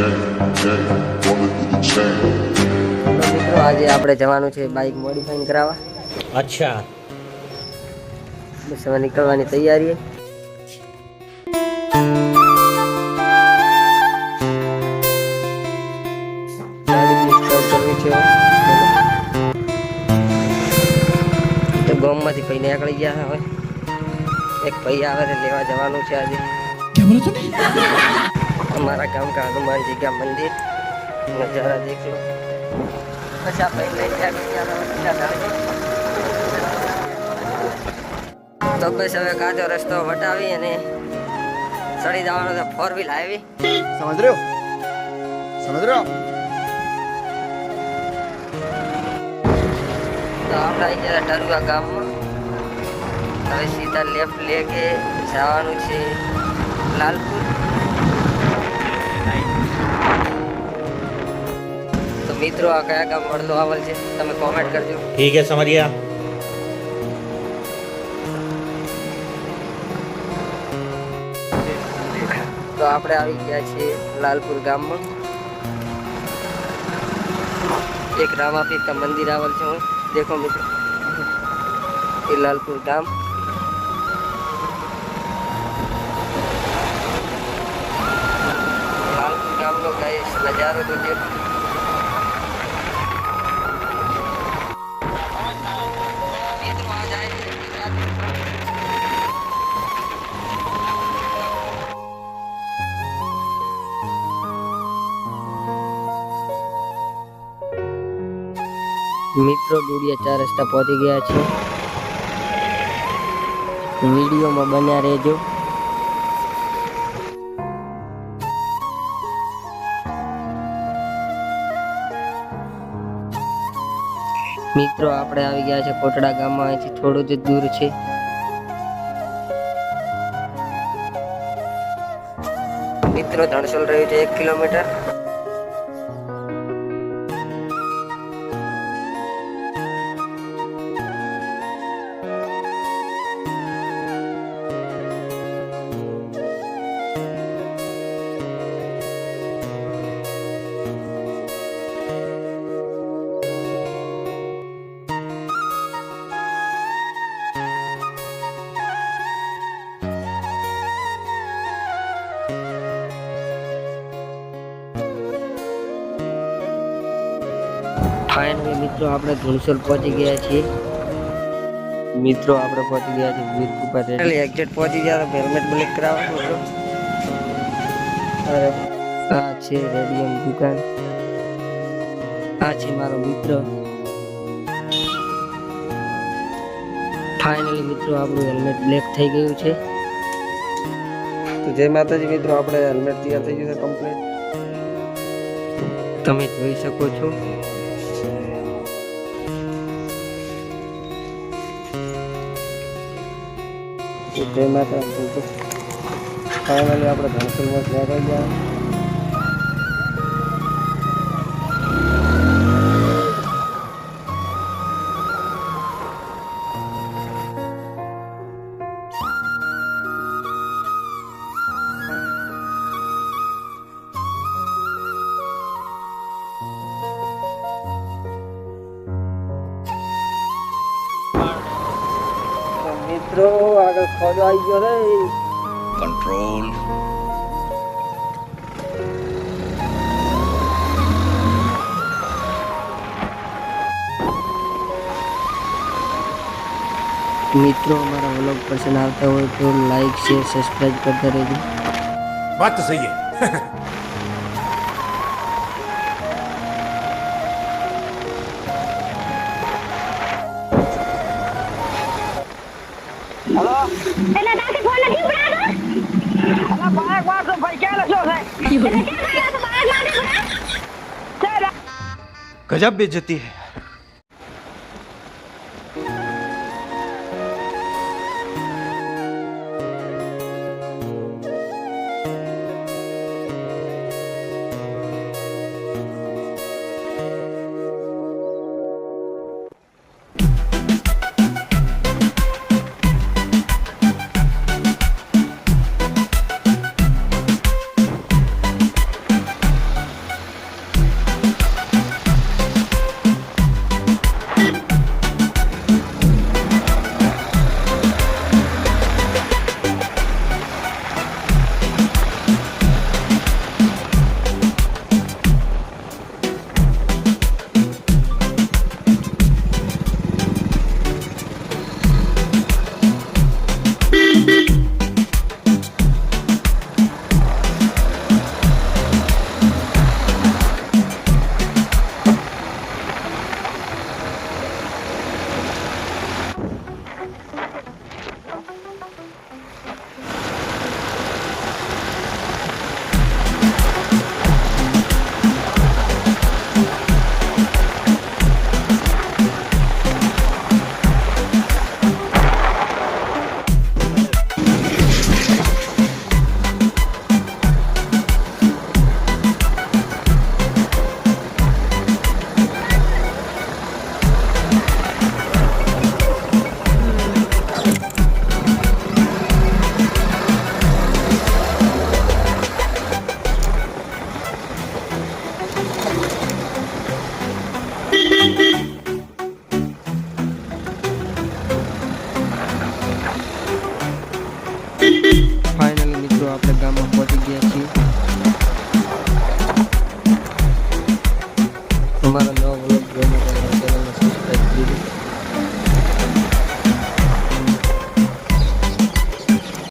મિત્રો આજે આપણે જવાનું છે બાઇક મોડિફાઈંગ કરાવવા. अच्छा બસ હવે નીકળવાની તૈયારી. ગાડી સ્ટાર્ટ કરવી છે તો ગામમાંથી ભાઈ નીકળી ગયા. હવે એક ભાઈ આવે છે લેવા જવાનું છે આજે. हमारा गांव का हनुमान जी का मंदिर नजारा देख लो. अच्छा पहले तो बस હવે કાચો રસ્તો વટાવી અને સડી જવાનો છે. 4 વ્હીલ આવી समझ रहे हो તો આપણે આવી ગયા ટરુઆ ગામમાં. હવે સીધા લેફ્ટ લેકે જવાનું છે લાલપુર. તો મિત્રો આ કયા ગામ મળતો આવેલ છે તમે કોમેન્ટ કરજો. ठीक है समझ गया. તો આપણે આવી ગયા છીએ લાલપુર ગામમાં. એક રામાપીર કા મંદિર આવેલ છે. દેખો મિત્રો એ લાલપુર ગામ. લાલપુર ગામનો ગાઈસ નજારો તો દેખો. મિત્રો ડુડિયા 4 રસ્તા પહોંચી ગયા છે. વિડીયોમાં બન્યા રહેજો. મિત્રો આપણે આવી ગયા છે કોટડા ગામમાં. અહીંથી થોડું જ દૂર છે. મિત્રો ધણસોલ રહ્યું છે 1 કિલોમીટર. ફાઇનલી મિત્રો આપણે ધણસોલ પહોંચી ગયા છીએ. મિત્રો આપણે પહોંચી ગયા છીએ વીરકુપા રેડી એક્ઝેક્ટ પહોંચી ગયા. હેલ્મેટ બ્લેક કરાવવા મિત્રો. અરે આ છે રેડિયમ દુકાન. આ છે મારો મિત્ર. ફાઇનલી મિત્રો આપણું હેલ્મેટ બ્લેક થઈ ગયું છે. તો જય માતાજી મિત્રો, આપણે હેલ્મેટ તૈયાર થઈ ગયું છે કમ્પ્લીટ. તમે જોઈ શકો છો. જય માતા. ફાઇનલી આપણે ધણસોલમાં પહોંચી ગયા. મિત્રો આગળ ખોજો આવી ગયો રે. कंट्रोल મિત્રો અમારા વ્લોગ પસંદ આવતા હોય તો લાઈક શેર સબસ્ક્રાઇબ કરતા રહેજો. बात तो सही है. એલા દાદા ફોન નથી ઉડાડો. અલા બાઈક વાળો ભાઈ ક્યાં લસો છે? એટલે ક્યાં ગયા તો બાઈક માટે ઉડા? गजब बेइज्जती है.